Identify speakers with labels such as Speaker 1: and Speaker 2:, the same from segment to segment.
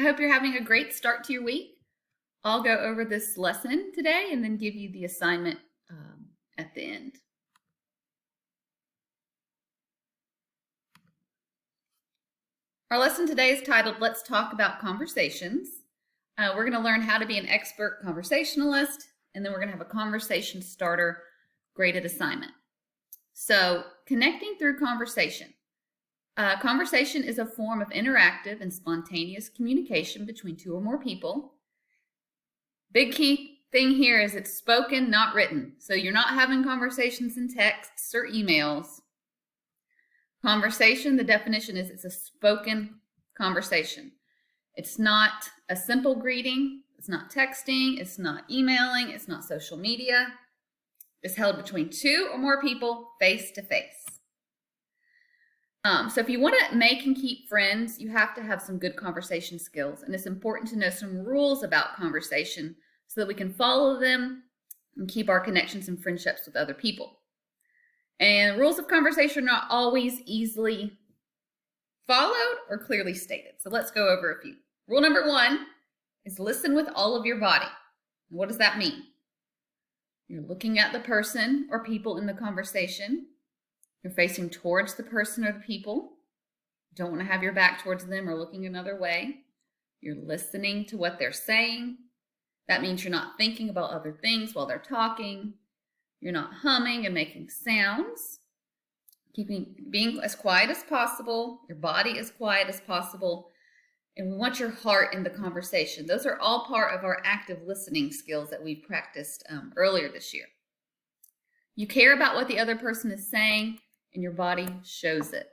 Speaker 1: hope you're having a great start to your week. I'll go over this lesson today and then give you the assignment at the end. Our lesson today is titled, Let's Talk About Conversations. We're going to learn how to be an expert conversationalist, and then we're going to have a conversation starter graded assignment. So, connecting through conversation. Conversation is a form of interactive and spontaneous communication between two or more people. Big key thing here is it's spoken, not written. So you're not having conversations in texts or emails. Conversation, the definition is it's a spoken conversation. It's not a simple greeting. It's not texting. It's not emailing. It's not social media. It's held between two or more people face to face. So if you want to make and keep friends, you have to have some good conversation skills. And it's important to know some rules about conversation so that we can follow them and keep our connections and friendships with other people. And rules of conversation are not always easily followed or clearly stated. So let's go over a few. Rule number 1 is listen with all of your body. What does that mean? You're looking at the person or people in the conversation. You're facing towards the person or the people. You don't want to have your back towards them or looking another way. You're listening to what they're saying. That means you're not thinking about other things while they're talking. You're not humming and making sounds. Being as quiet as possible. Your body as quiet as possible. And we want your heart in the conversation. Those are all part of our active listening skills that we practiced earlier this year. You care about what the other person is saying, and your body shows it.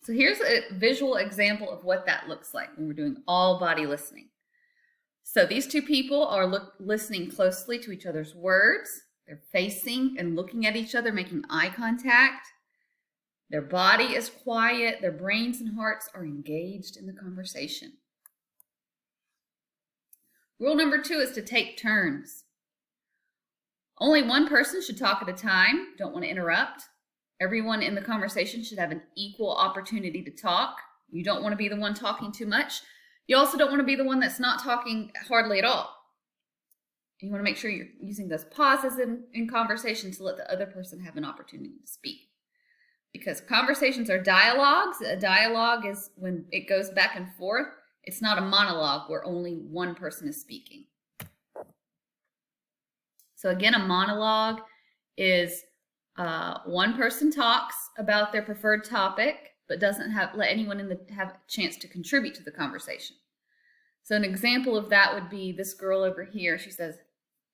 Speaker 1: So here's a visual example of what that looks like when we're doing all body listening. So these two people are listening closely to each other's words. They're facing and looking at each other, making eye contact. Their body is quiet. Their brains and hearts are engaged in the conversation. Rule number 2 is to take turns. Only one person should talk at a time. Don't want to interrupt. Everyone in the conversation should have an equal opportunity to talk. You don't want to be the one talking too much. You also don't want to be the one that's not talking hardly at all. You want to make sure you're using those pauses in conversation to let the other person have an opportunity to speak. Because conversations are dialogues. A dialogue is when it goes back and forth. It's not a monologue where only one person is speaking. So again, a monologue is one person talks about their preferred topic, but doesn't let anyone have a chance to contribute to the conversation. So an example of that would be this girl over here. She says,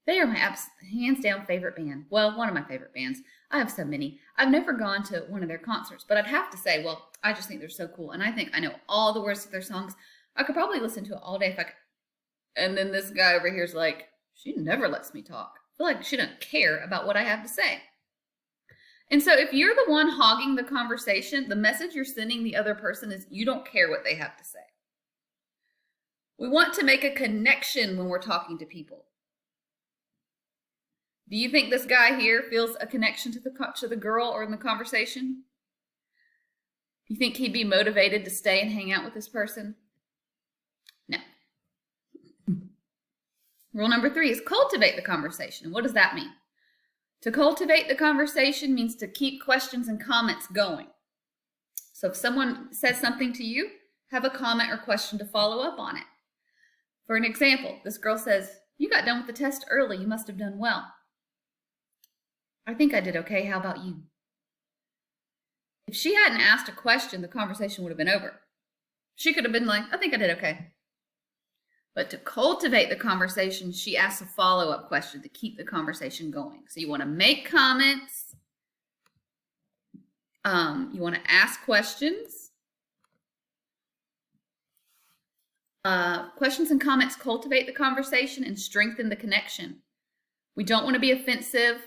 Speaker 1: they are my hands down favorite band. Well, one of my favorite bands. I have so many. I've never gone to one of their concerts, but I'd have to say, well, I just think they're so cool. And I think I know all the words to their songs. I could probably listen to it all day if I could. And then this guy over here is like, she never lets me talk. I feel like she doesn't care about what I have to say. And so if you're the one hogging the conversation, the message you're sending the other person is you don't care what they have to say. We want to make a connection when we're talking to people. Do you think this guy here feels a connection to the girl or in the conversation? Do you think he'd be motivated to stay and hang out with this person? No. Rule number 3 is cultivate the conversation. What does that mean? To cultivate the conversation means to keep questions and comments going. So if someone says something to you, have a comment or question to follow up on it. For an example, this girl says, you got done with the test early. You must have done well. I think I did okay. How about you? If she hadn't asked a question, the conversation would have been over. She could have been like, I think I did okay. But to cultivate the conversation, she asks a follow-up question to keep the conversation going. So you want to make comments. You want to ask questions. Questions and comments cultivate the conversation and strengthen the connection. We don't want to be offensive.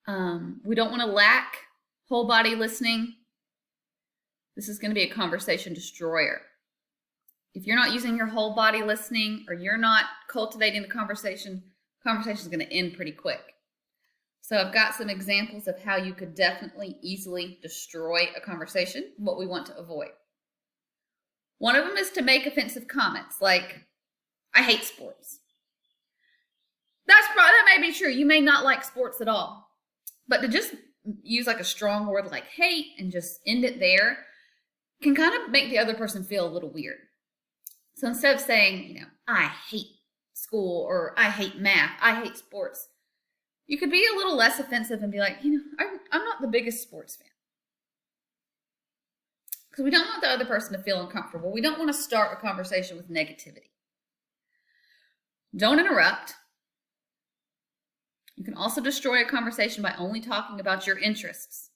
Speaker 1: We don't want to lack whole body listening. This is going to be a conversation destroyer. If you're not using your whole body listening or you're not cultivating the conversation is going to end pretty quick. So I've got some examples of how you could definitely easily destroy a conversation, what we want to avoid. One of them is to make offensive comments like, I hate sports. That may be true. You may not like sports at all. But to just use like a strong word like hate and just end it there can kind of make the other person feel a little weird. So instead of saying, I hate school or I hate math, I hate sports, you could be a little less offensive and be like, I'm not the biggest sports fan. Because we don't want the other person to feel uncomfortable. We don't want to start a conversation with negativity. Don't interrupt. You can also destroy a conversation by only talking about your interests.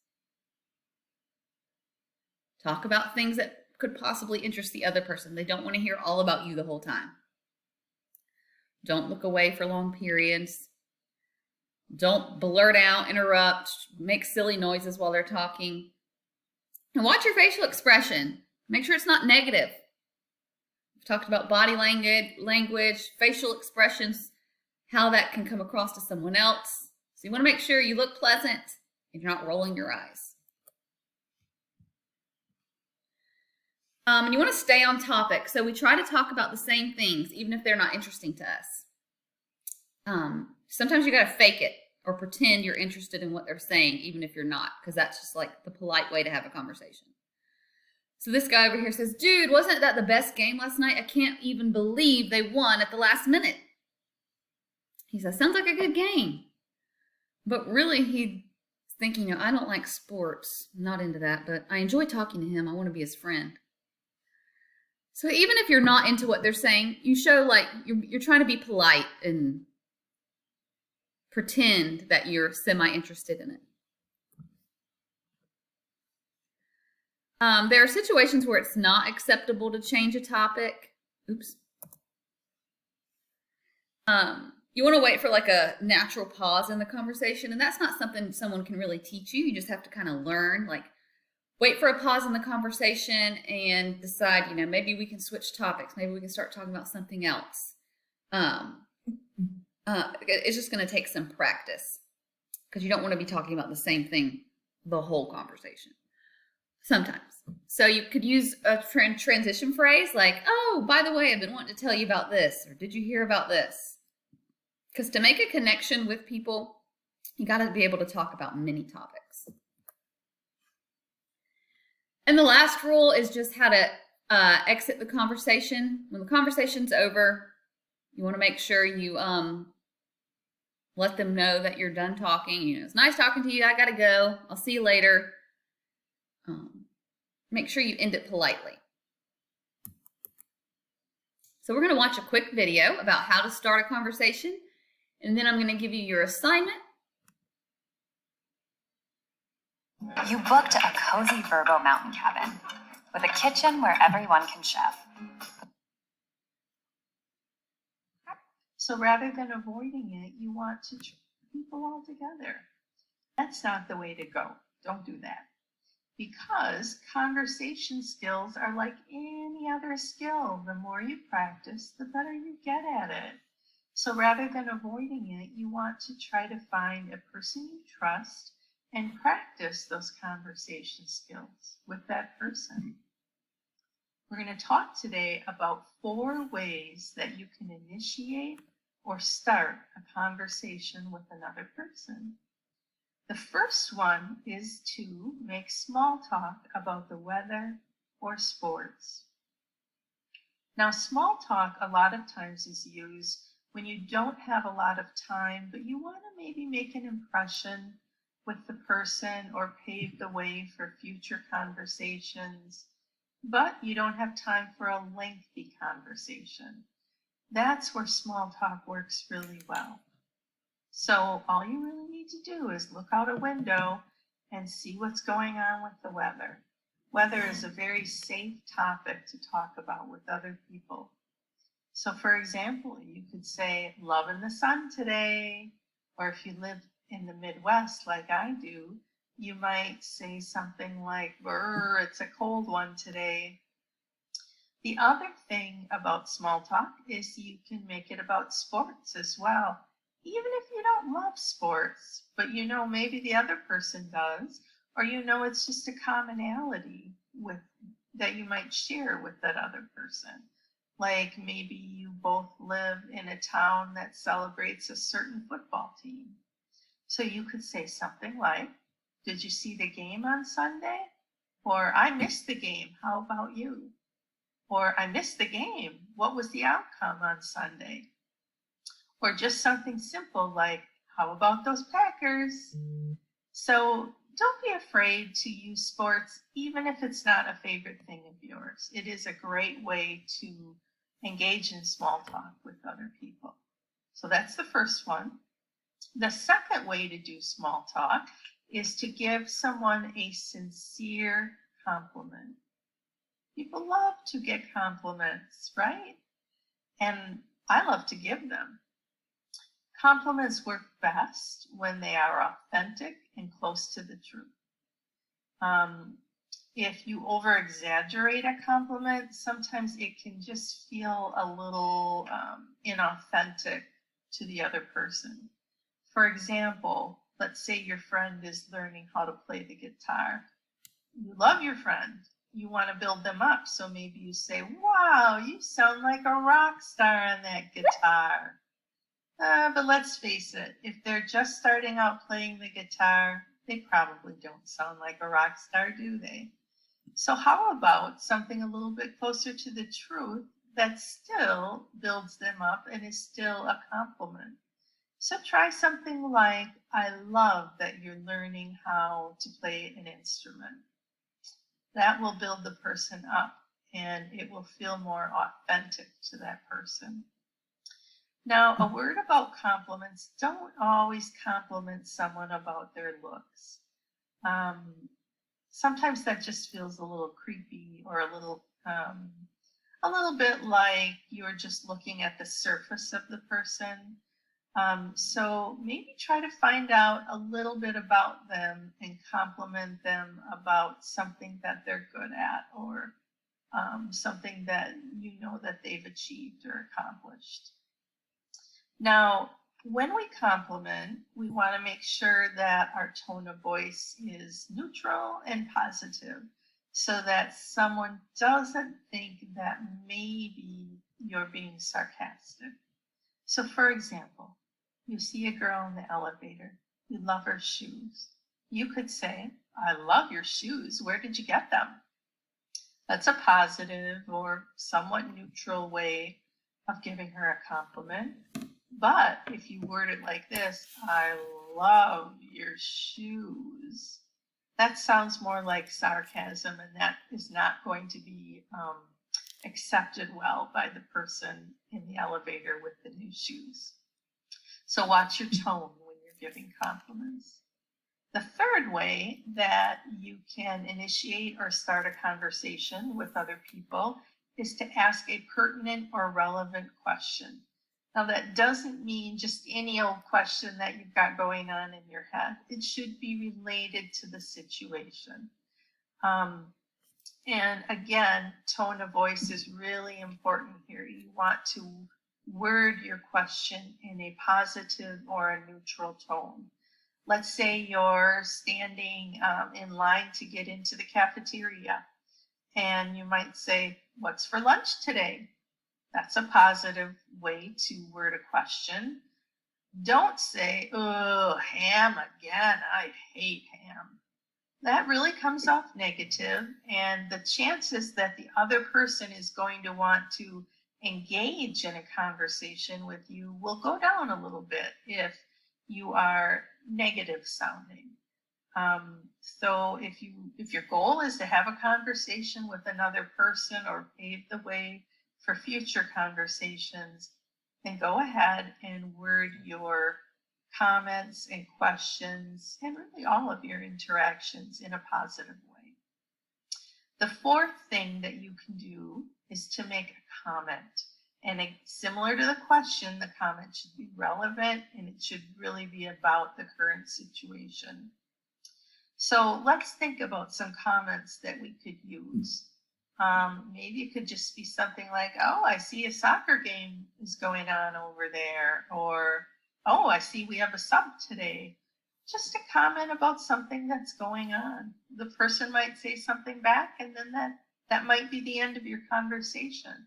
Speaker 1: Talk about things that could possibly interest the other person. They don't want to hear all about you the whole time. Don't look away for long periods. Don't blurt out, interrupt, make silly noises while they're talking. And watch your facial expression. Make sure it's not negative. We've talked about body language, facial expressions, how that can come across to someone else. So you want to make sure you look pleasant and you're not rolling your eyes. And you want to stay on topic. So we try to talk about the same things, even if they're not interesting to us. Sometimes you got to fake it or pretend you're interested in what they're saying, even if you're not, because that's just like the polite way to have a conversation. So this guy over here says, dude, wasn't that the best game last night? I can't even believe they won at the last minute. He says, sounds like a good game. But really, he's thinking, I don't like sports. I'm not into that, but I enjoy talking to him. I want to be his friend. So even if you're not into what they're saying, you show like you're trying to be polite and pretend that you're semi-interested in it. There are situations where it's not acceptable to change a topic. Oops. You want to wait for like a natural pause in the conversation, and that's not something someone can really teach you. You just have to kind of learn, like wait for a pause in the conversation and decide, maybe we can switch topics. Maybe we can start talking about something else. It's just going to take some practice because you don't want to be talking about the same thing the whole conversation. Sometimes. So you could use a transition phrase like, oh, by the way, I've been wanting to tell you about this, or did you hear about this? Because to make a connection with people, you got to be able to talk about many topics. And the last rule is just how to exit the conversation. When the conversation's over, you want to make sure you let them know that you're done talking. It's nice talking to you. I got to go. I'll see you later. Make sure you end it politely. So we're going to watch a quick video about how to start a conversation. And then I'm going to give you your assignment.
Speaker 2: You booked a cozy Virgo mountain cabin with a kitchen where everyone can chef.
Speaker 3: So rather than avoiding it, you want to treat people all together. That's not the way to go. Don't do that. Because conversation skills are like any other skill. The more you practice, the better you get at it. So rather than avoiding it, you want to try to find a person you trust and practice those conversation skills with that person. We're going to talk today about 4 ways that you can initiate or start a conversation with another person. The first one is to make small talk about the weather or sports. Now, small talk a lot of times is used when you don't have a lot of time, but you want to maybe make an impression with the person or pave the way for future conversations, but you don't have time for a lengthy conversation. That's where small talk works really well. So all you really need to do is look out a window and see what's going on with the weather. Weather is a very safe topic to talk about with other people. So for example, you could say, loving the sun today, or if you live in the Midwest like I do, you might say something like, brr, it's a cold one today. The other thing about small talk is you can make it about sports as well. Even if you don't love sports, but maybe the other person does, or it's just a commonality with that you might share with that other person. Like maybe you both live in a town that celebrates a certain football team. So you could say something like, "Did you see the game on Sunday?" Or, "I missed the game. How about you?" Or, "I missed the game. What was the outcome on Sunday?" Or just something simple like, "How about those Packers?" So don't be afraid to use sports, even if it's not a favorite thing of yours. It is a great way to engage in small talk with other people. So that's the first one. The second way to do small talk is to give someone a sincere compliment. People love to get compliments, right? And I love to give them. Compliments work best when they are authentic and close to the truth. If you over exaggerate a compliment, sometimes it can just feel a little inauthentic to the other person. For example, let's say your friend is learning how to play the guitar. You love your friend. You want to build them up. So maybe you say, "Wow, you sound like a rock star on that guitar." But let's face it, if they're just starting out playing the guitar, they probably don't sound like a rock star, do they? So how about something a little bit closer to the truth that still builds them up and is still a compliment? So try something like, "I love that you're learning how to play an instrument." That will build the person up and it will feel more authentic to that person. Now, a word about compliments: don't always compliment someone about their looks. Sometimes that just feels a little creepy or a little bit like you're just looking at the surface of the person. So maybe try to find out a little bit about them and compliment them about something that they're good at, or something that you know that they've achieved or accomplished. Now, when we compliment, we want to make sure that our tone of voice is neutral and positive so that someone doesn't think that maybe you're being sarcastic. So, for example, you see a girl in the elevator, you love her shoes. You could say, "I love your shoes. Where did you get them?" That's a positive or somewhat neutral way of giving her a compliment. But if you word it like this, "I love your shoes," that sounds more like sarcasm, and that is not going to be accepted well by the person in the elevator with the new shoes. So watch your tone when you're giving compliments. The third way that you can initiate or start a conversation with other people is to ask a pertinent or relevant question. Now, that doesn't mean just any old question that you've got going on in your head. It should be related to the situation. And again, tone of voice is really important here. You want to word your question in a positive or a neutral tone. Let's say you're standing in line to get into the cafeteria, and you might say, "What's for lunch today?" That's a positive way to word a question. Don't say, "Oh, ham again. I hate ham." That really comes off negative, and the chances that the other person is going to want to engage in a conversation with you will go down a little bit if you are negative sounding. So if your goal is to have a conversation with another person or pave the way for future conversations, then go ahead and word your comments and questions and really all of your interactions in a positive way. The fourth thing that you can do is to make a comment. And similar to the question, the comment should be relevant and it should really be about the current situation. So let's think about some comments that we could use. Maybe it could just be something like, "Oh, I see a soccer game is going on over there," or, "Oh, I see we have a sub today." Just a comment about something that's going on. The person might say something back, and then That might be the end of your conversation.